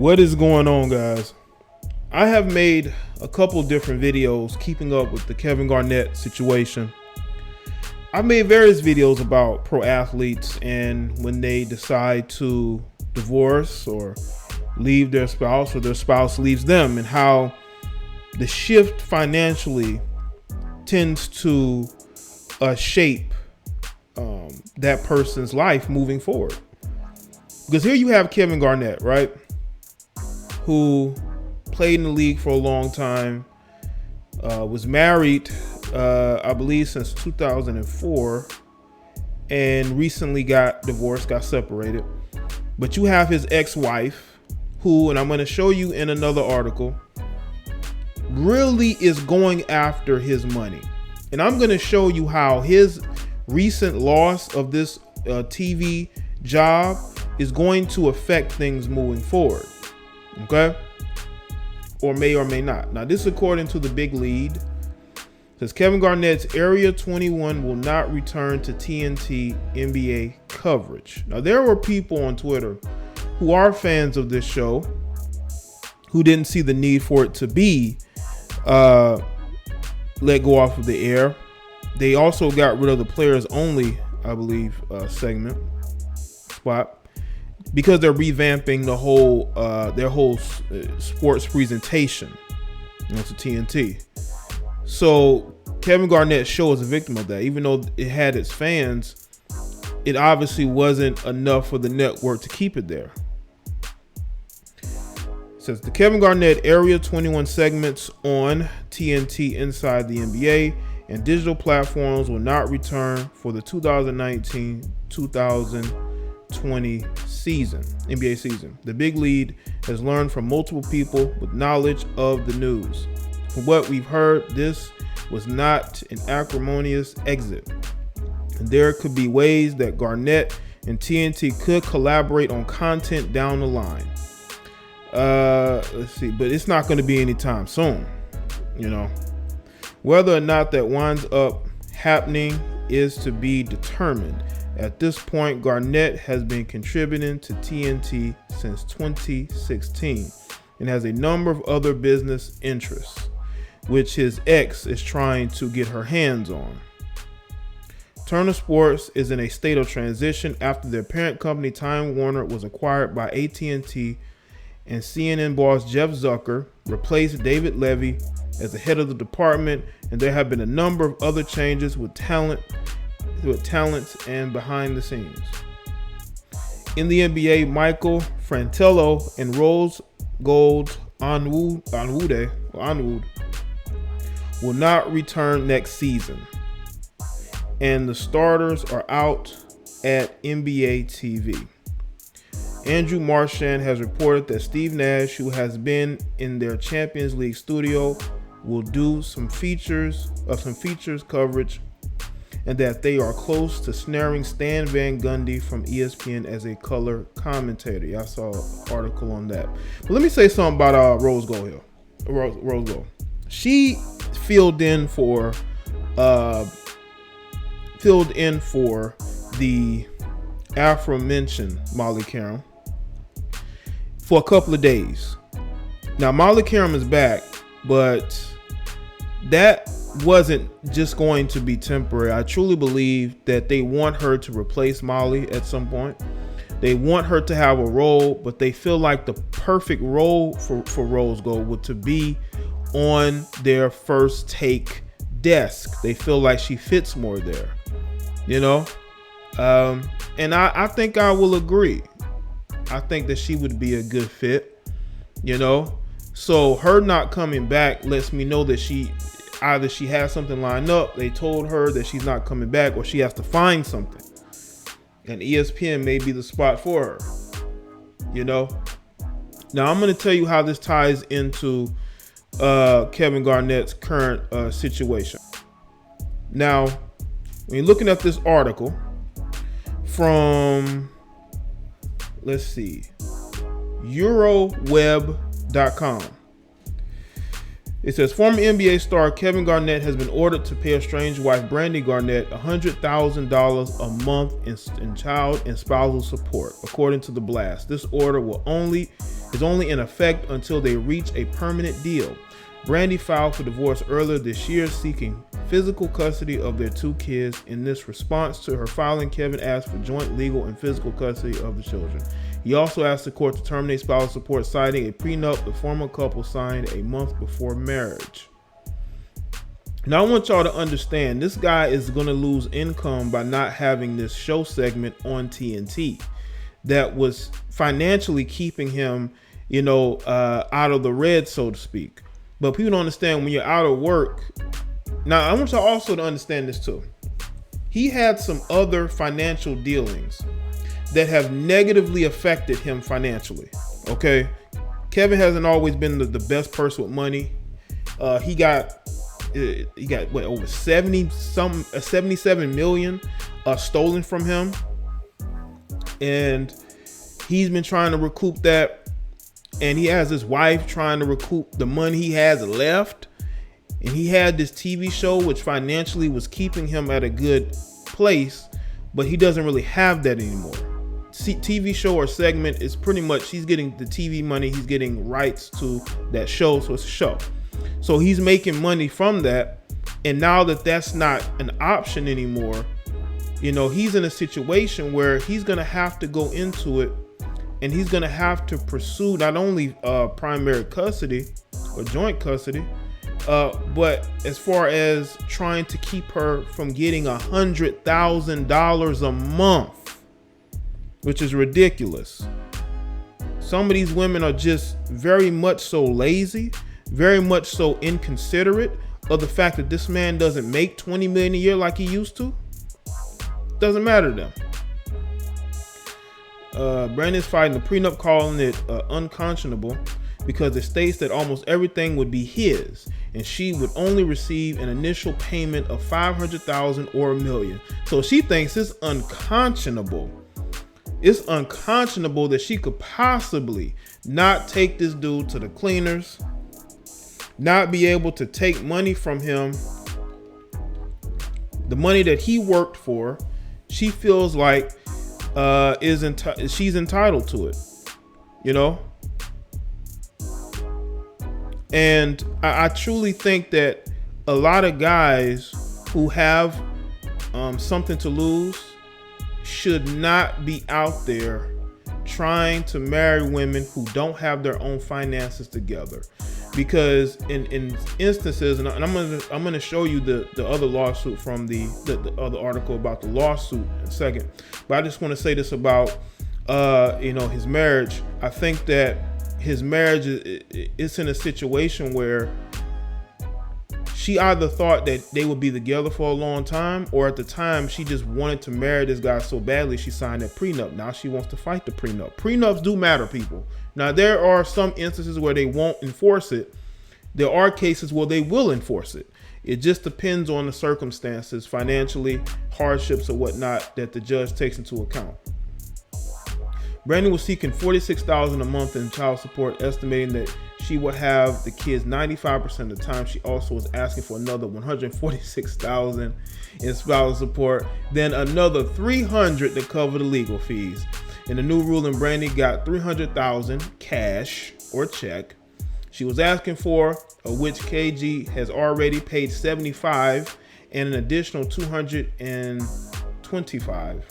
What is going on, guys? I have made a couple different videos keeping up with the Kevin Garnett situation. I've made various videos about pro athletes and when they decide to divorce or leave their spouse or their spouse leaves them, and how the shift financially tends to shape that person's life moving forward. Because here you have Kevin Garnett, right? Who played in the league for a long time, was married, I believe, since 2004, and recently got divorced, got separated. But you have his ex-wife, who, and I'm going to show you in another article, really is going after his money. And I'm going to show you how his recent loss of this TV job is going to affect things moving forward. Okay? Or may not. Now, this is according to the Big Lead. It says Kevin Garnett's Area 21 will not return to TNT NBA coverage. Now, there were people on Twitter who are fans of this show who didn't see the need for it to be let go off of the air. They also got rid of the players only, I believe, segment spot, because they're revamping the whole their whole sports presentation, to TNT. So Kevin Garnett's show is a victim of that. Even though it had its fans, it obviously wasn't enough for the network to keep it there. It says the Kevin Garnett Area 21 segments on TNT Inside the NBA and digital platforms will not return for the 2019-2020 season, NBA season. The Big Lead has learned from multiple people with knowledge of the news. From what we've heard, this was not an acrimonious exit, and there could be ways that Garnett and TNT could collaborate on content down the line. Let's see, but it's not going to be anytime soon. Whether or not that winds up happening is to be determined. At this point, Garnett has been contributing to TNT since 2016 and has a number of other business interests, which his ex is trying to get her hands on. Turner Sports is in a state of transition after their parent company Time Warner was acquired by AT&T, and CNN boss Jeff Zucker replaced David Levy as the head of the department, and there have been a number of other changes with talents and behind the scenes. In the NBA, Michael Fratello and Rose Gold Onwude will not return next season, and the starters are out at NBA TV. Andrew Marchand has reported that Steve Nash, who has been in their Champions League studio, will do some features coverage, and that they are close to snaring Stan Van Gundy from ESPN as a color commentator. I saw an article on that. But let me say something about Rose Gold here. Rose Gold. She filled in for the aforementioned Molly Qerim for a couple of days. Now Molly Qerim is back, but that wasn't just going to be temporary. I truly believe that they want her to replace Molly at some point. They want her to have a role, but they feel like the perfect role for Rose Gold would to be on their first take desk. They feel like she fits more there, and I think I will agree. I think that she would be a good fit, so her not coming back lets me know that either she has something lined up, they told her that she's not coming back, or she has to find something, and ESPN may be the spot for her. Now I'm going to tell you how this ties into Kevin Garnett's current situation. Now, when you're looking at this article from, let's see, Euroweb.com. It says former NBA star Kevin Garnett has been ordered to pay estranged wife Brandi Garnett $100,000 a month in child and spousal support, according to the blast. This order will only is only in effect until they reach a permanent deal. Brandy filed for divorce earlier this year, seeking physical custody of their 2 kids. In this response to her filing, Kevin asked for joint legal and physical custody of the children. He also asked the court to terminate spousal support, citing a prenup the former couple signed a month before marriage. Now, I want y'all to understand, this guy is going to lose income by not having this show segment on TNT that was financially keeping him, out of the red, so to speak. But people don't understand when you're out of work. Now, I want y'all also to understand this too. He had some other financial dealings that have negatively affected him financially. Okay. Kevin hasn't always been the best person with money. He got what, over 77 million stolen from him. And he's been trying to recoup that. And he has his wife trying to recoup the money he has left. And he had this TV show which financially was keeping him at a good place, but he doesn't really have that anymore. TV show or segment is pretty much, he's getting the TV money, he's getting rights to that show, so it's a show. So he's making money from that. And now that that's not an option anymore, he's in a situation where he's going to have to go into it. And he's going to have to pursue not only primary custody or joint custody, but as far as trying to keep her from getting $100,000 a month, which is ridiculous. Some of these women are just very much so lazy, very much so inconsiderate of the fact that this man doesn't make $20 million a year like he used to. Doesn't matter to them. Brandon's fighting the prenup, calling it unconscionable because it states that almost everything would be his and she would only receive an initial payment of $500,000 or $1 million. So she thinks it's unconscionable. It's unconscionable that she could possibly not take this dude to the cleaners, not be able to take money from him, the money that he worked for. She feels like she's entitled to it, and I truly think that a lot of guys who have something to lose should not be out there trying to marry women who don't have their own finances together. Because in instances, and I'm gonna show you the other lawsuit from the other article about the lawsuit in a second, but I just want to say this about his marriage. I think that his marriage is in a situation where she either thought that they would be together for a long time, or at the time she just wanted to marry this guy so badly she signed that prenup. Now she wants to fight the prenup. Prenups do matter, people. Now there are some instances where they won't enforce it. There are cases where they will enforce it. It just depends on the circumstances, financially, hardships or whatnot that the judge takes into account. Brandon was seeking $46,000 a month in child support, estimating that she would have the kids 95% of the time. She also was asking for another $146,000 in spousal support, then another $300 to cover the legal fees. In the new ruling, Brandy got $300,000 cash or check. She was asking for, of which KG has already paid $75 and an additional $225.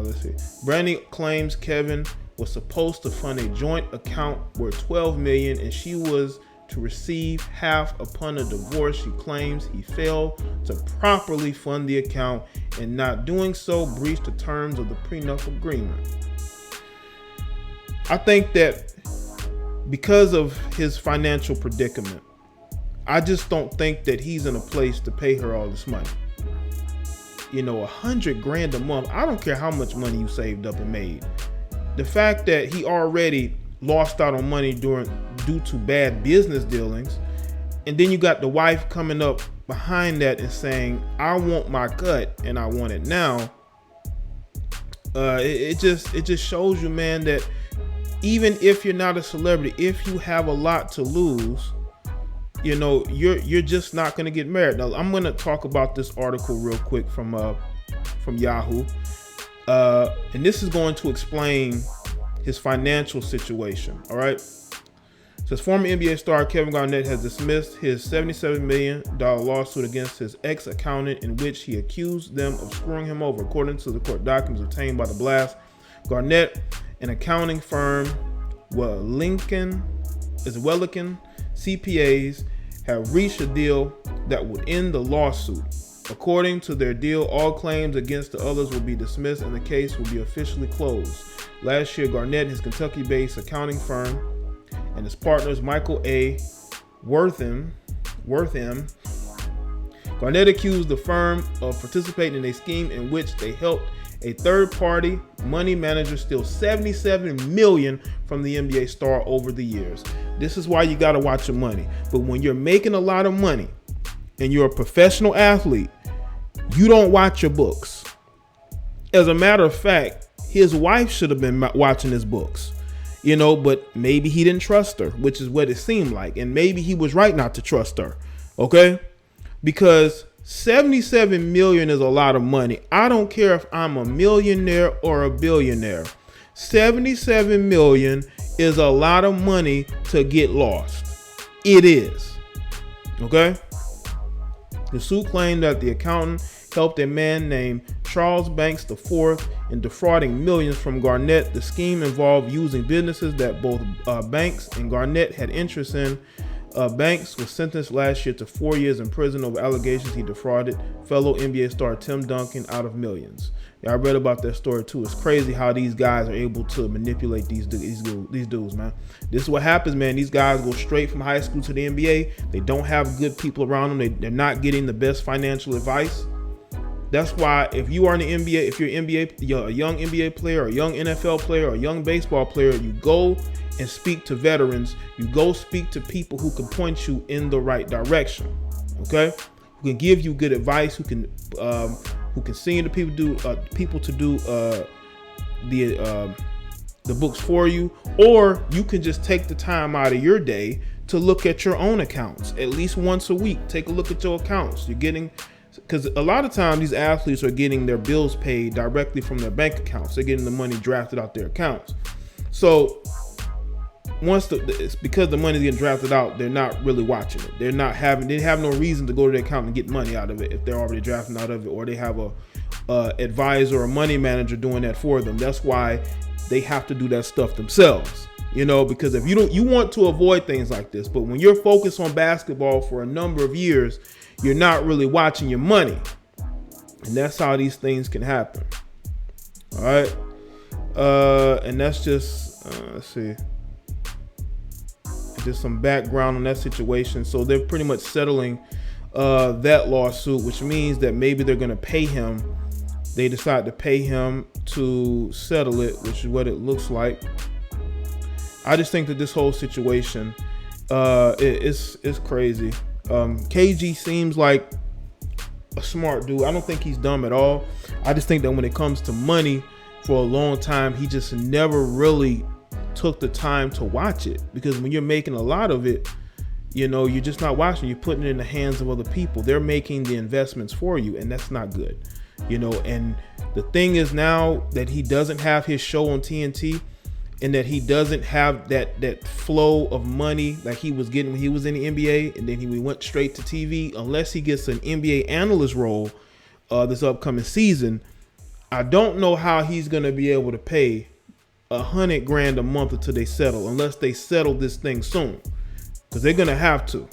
Let's see. Brandy claims Kevin was supposed to fund a joint account worth $12 million and she was to receive half upon a divorce. She claims he failed to properly fund the account and not doing so breached the terms of the prenup agreement. I think that because of his financial predicament, I just don't think that he's in a place to pay her all this money. $100,000 a month. I don't care how much money you saved up and made. The fact that he already lost out on money due to bad business dealings, and then you got the wife coming up behind that and saying, I want my cut and I want it now. It just shows you, man, that even if you're not a celebrity, if you have a lot to lose, you're just not going to get married. Now, I'm going to talk about this article real quick from Yahoo. And this is going to explain his financial situation. All right. Says former NBA star Kevin Garnett has dismissed his $77 million lawsuit against his ex-accountant in which he accused them of screwing him over. According to the court documents obtained by The Blast, Garnett, an accounting firm, Wellington CPAs, have reached a deal that would end the lawsuit. According to their deal, all claims against the others will be dismissed and the case will be officially closed. Last year, Garnett, his Kentucky-based accounting firm, and his partners, Michael A. Wortham, Garnett accused the firm of participating in a scheme in which they helped a third-party money manager steal $77 million from the NBA star over the years. This is why you got to watch your money. But when you're making a lot of money and you're a professional athlete, you don't watch your books. As a matter of fact, his wife should have been watching his books. But maybe he didn't trust her, which is what it seemed like. And maybe he was right not to trust her. Okay? Because $77 million is a lot of money. I don't care if I'm a millionaire or a billionaire. $77 million is a lot of money to get lost. It is. Okay? The suit claimed that the accountant helped a man named Charles Banks IV in defrauding millions from Garnett. The scheme involved using businesses that both Banks and Garnett had interest in. Banks was sentenced last year to 4 years in prison over allegations he defrauded fellow NBA star Tim Duncan out of millions. Yeah, I read about that story too. It's crazy how these guys are able to manipulate these dudes, man. This is what happens, man. These guys go straight from high school to the NBA. They don't have good people around them. They're not getting the best financial advice. That's why if you are in the NBA, if you're a young NBA player, or a young NFL player, or a young baseball player, you go and speak to veterans. You go speak to people who can point you in the right direction. Okay, who can give you good advice, who can send people to do the books for you, or you can just take the time out of your day to look at your own accounts at least once a week. Take a look at your accounts. Because a lot of times these athletes are getting their bills paid directly from their bank accounts. They're getting the money drafted out their accounts. So it's because the money's getting drafted out, they're not really watching it. They have no reason to go to their account and get money out of it if they're already drafting out of it, or they have a advisor or money manager doing that for them. That's why they have to do that stuff themselves. Because if you want to avoid things like this, but when you're focused on basketball for a number of years, you're not really watching your money. And that's how these things can happen. All right. And that's just, let's see. Just some background on that situation. So they're pretty much settling that lawsuit, which means that maybe they're going to pay him. They decide to pay him to settle it, which is what it looks like. I just think that this whole situation is crazy. KG seems like a smart dude. I don't think he's dumb at all. I just think that when it comes to money, for a long time, he just never really took the time to watch it. Because when you're making a lot of it, you're just not watching. You're putting it in the hands of other people. They're making the investments for you, and that's not good. And the thing is, now that he doesn't have his show on TNT, and that he doesn't have that flow of money like he was getting when he was in the NBA, and then he went straight to TV, unless he gets an NBA analyst role this upcoming season, I don't know how he's going to be able to pay $100,000 a month until they settle, unless they settle this thing soon, because they're going to have to,